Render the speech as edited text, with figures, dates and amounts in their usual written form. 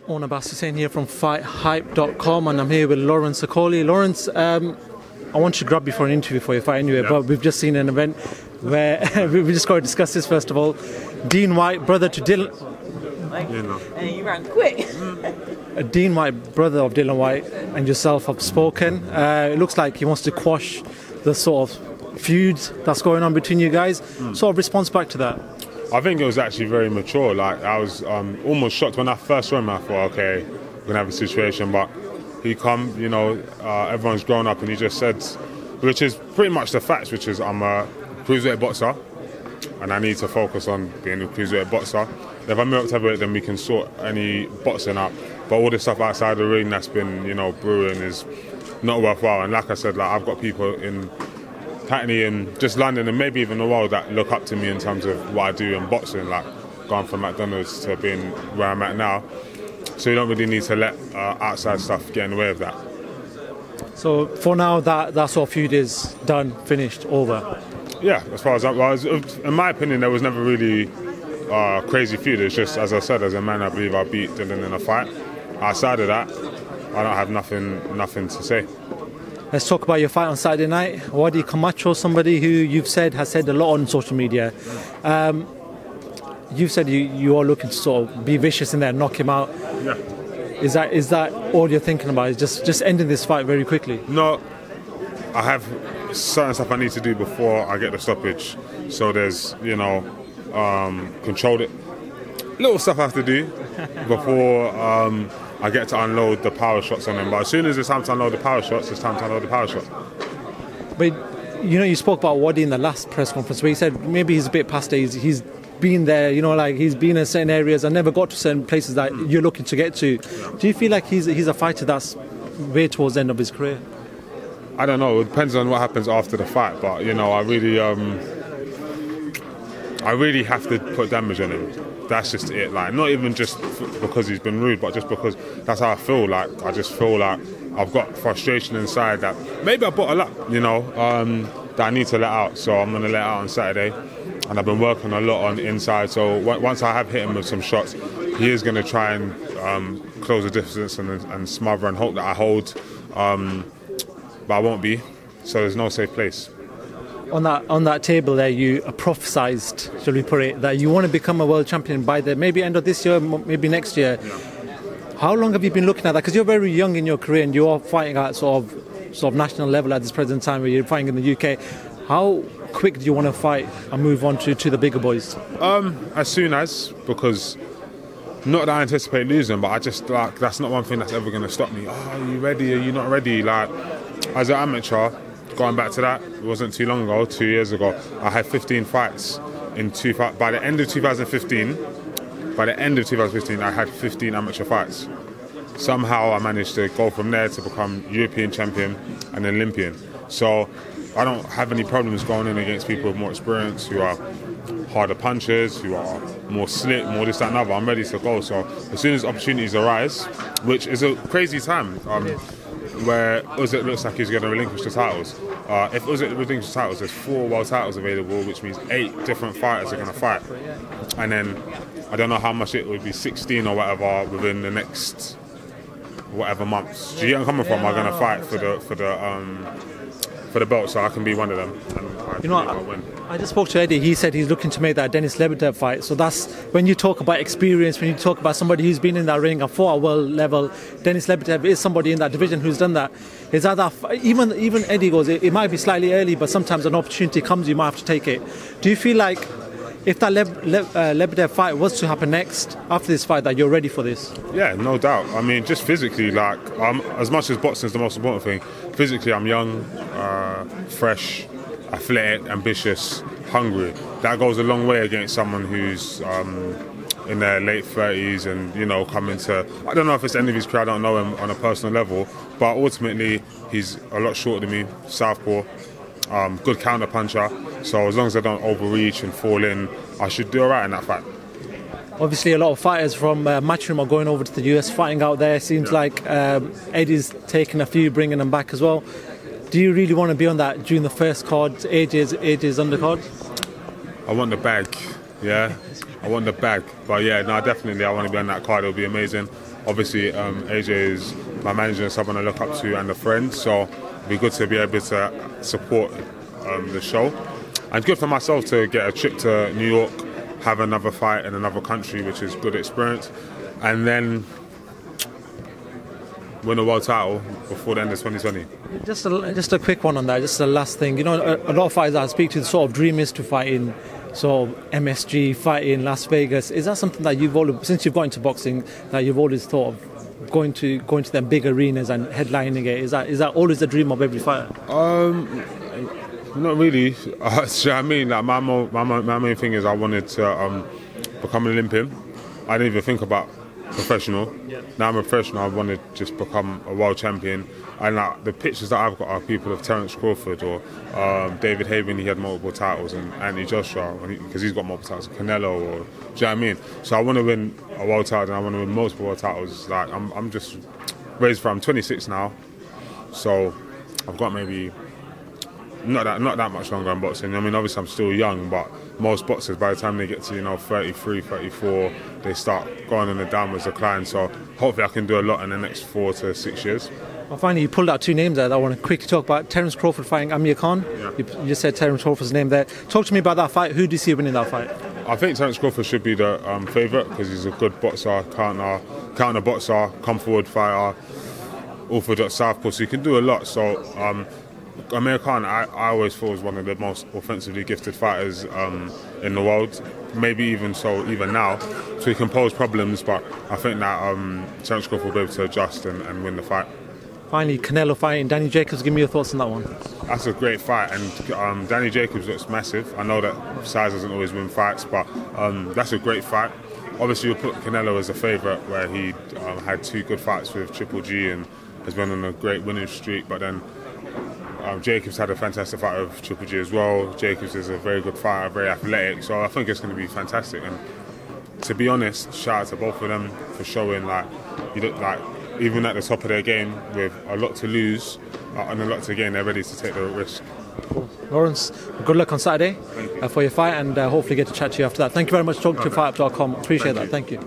Owen Hussein here from FightHype.com, and I'm here with Lawrence Okolie. Lawrence, I want to grab you for an interview for your fight anyway, but we've just seen an event where we just got to discuss this first of all. Dean Whyte, brother to Dillian. And you ran quick. Dean Whyte, brother of Dillian Whyte, and yourself have spoken. It looks like he wants to quash the sort of feuds that's going on between you guys. Sort of response back to that. I think it was actually very mature. Like, I was almost shocked when I first saw him. I thought, okay, we're gonna have a situation, but he come, you know, everyone's grown up, and he just said, which is pretty much the facts, which is I'm a cruiserweight boxer, and I need to focus on being a cruiserweight boxer. If I move up to heavyweight, then we can sort any boxing out. But all the stuff outside the ring that's been, you know, brewing is not worthwhile. And like I said, like, I've got people in Hackney and just London and maybe even the world that look up to me in terms of what I do in boxing, like going from McDonald's to being where I'm at now. So you don't really need to let outside stuff get in the way of that. So for now, that sort of feud is done, finished, over. Yeah, as far as that was, in my opinion, there was never really crazy feud. It's just, as I said, as a man, I believe I beat Dillian in a fight. Outside of that, I don't have nothing to say. Let's talk about your fight on Saturday night. Whyte'S Camacho, somebody who you've said has said a lot on social media. You've said you are looking to sort of be vicious in there, knock him out. Yeah. Is that all you're thinking about? Is just ending this fight very quickly? No, I have certain stuff I need to do before I get the stoppage. So there's, you know, controlled it. Little stuff I have to do before I get to unload the power shots on him. But as soon as it's time to unload the power shots, it's time to unload the power shots. But, you know, you spoke about Whyte'S in the last press conference where he said maybe he's a bit past it. He's been there, you know, like he's been in certain areas and never got to certain places that you're looking to get to. Do you feel like he's a fighter that's way towards the end of his career? I don't know. It depends on what happens after the fight. But, you know, I really have to put damage on him. That's just it. Like, not even just because he's been rude, but just because that's how I feel. Like, I just feel like I've got frustration inside that maybe I bottle up, you know, that I need to let out. So I'm going to let out on Saturday. And I've been working a lot on inside. So once I have hit him with some shots, he is going to try and close the distance and smother and hope that I hold. But I won't be. So there's no safe place. On that table there, you prophesized, shall we put it, that you want to become a world champion by the maybe end of this year, maybe next year. Yeah. How long have you been looking at that? Because you're very young in your career and you are fighting at sort of national level at this present time where you're fighting in the UK. How quick do you want to fight and move on to the bigger boys? As soon as, because not that I anticipate losing, but I just, like, that's not one thing that's ever going to stop me. Oh, are you ready? Are you not ready? Like, as an amateur, going back to that, it wasn't too long ago, 2 years ago, I had 15 fights by the end of 2015. By the end of 2015, I had 15 amateur fights. Somehow I managed to go from there to become European champion and Olympian. So I don't have any problems going in against people with more experience, who are harder punchers, who are more slick, more this, that and other. I'm ready to go. So as soon as opportunities arise, which is a crazy time, where Usyk looks like he's going to relinquish the titles. If Usyk relinquishes the titles, there's 4 world titles available, which means 8 different fighters are going to fight. And then I don't know how much it would be, 16 or whatever within the next whatever months. Do you get where I'm coming from? I'm going to fight for the belt, so I can be one of them. And I'll win. I just spoke to Eddie. He said he's looking to make that Dennis Lebedev fight. So that's when you talk about experience, when you talk about somebody who's been in that ring and fought at world level. Dennis Lebedev is somebody in that division who's done that. Is that even Eddie goes, it might be slightly early, but sometimes an opportunity comes, you might have to take it. Do you feel like if that Lebedev fight was to happen next, after this fight, that you're ready for this? Yeah, no doubt. I mean, just physically, like, as much as boxing is the most important thing, physically I'm young, fresh, athletic, ambitious, hungry. That goes a long way against someone who's in their late 30s and, you know, coming to, I don't know if it's the end of his career, I don't know him on a personal level, but ultimately he's a lot shorter than me, southpaw, good counter puncher. So as long as I don't overreach and fall in, I should do all right in that fight. Obviously, a lot of fighters from Matchroom are going over to the US, fighting out there. Seems like Eddie's taking a few, bringing them back as well. Do you really want to be on that during the first card, ages undercard? I want the bag. Yeah, I want the bag. But yeah, no, definitely I want to be on that card. It'll be amazing. Obviously, AJ is my manager and someone I look up to and a friend, so it'd be good to be able to support the show. And good for myself to get a trip to New York, have another fight in another country, which is good experience, and then win a world title before the end of 2020. Just a quick one on that, just the last thing. You know, a lot of fighters I speak to, the sort of dream is to fight in sort of MSG, fight in Las Vegas. Is that something that you've always, since you've got into boxing, that you've always thought of going to them big arenas and headlining it? Is that always the dream of every fighter? Not really. Do you know what I mean? Like my main thing is I wanted to become an Olympian. I didn't even think about professional. Yeah. Now I'm a professional. I want to just become a world champion. And like, the pictures that I've got are people of Terence Crawford or David Haven. He had multiple titles, and Anthony Joshua because he's got multiple titles. Canelo, or do you know what I mean? So I want to win a world title, and I want to win multiple world titles. Like I'm just raised for. I'm 26 now, so I've got maybe not that much longer in boxing. I mean, obviously I'm still young, but most boxers by the time they get to 33, 34, they start going in a downwards decline. So hopefully I can do a lot in the next 4 to 6 years. Well, finally, you pulled out 2 names there that I want to quickly talk about. Terence Crawford fighting Amir Khan. Yeah. You just said Terence Crawford's name there. Talk to me about that fight. Who do you see winning that fight? I think Terence Crawford should be the favourite because he's a good boxer, counter boxer, come forward fighter, orthodox southpaw, so he can do a lot. So Amir Khan, I always thought was one of the most offensively gifted fighters in the world. Maybe even now. So he can pose problems, but I think that Terence Crawford will be able to adjust and win the fight. Finally, Canelo fighting Danny Jacobs. Give me your thoughts on that one. That's a great fight, and Danny Jacobs looks massive. I know that size doesn't always win fights, but that's a great fight. Obviously, you'll put Canelo as a favourite, where he had 2 good fights with Triple G and has been on a great winning streak. But then Jacobs had a fantastic fight with Triple G as well. Jacobs is a very good fighter, very athletic, so I think it's going to be fantastic. And to be honest, shout out to both of them for showing like you look like, even at the top of their game with a lot to lose and a lot to gain, they're ready to take the risk. Cool. Lawrence, good luck on Saturday for your fight, and hopefully get to chat to you after that. Thank you very much for talking to FightHype.com. Appreciate that. Thank you.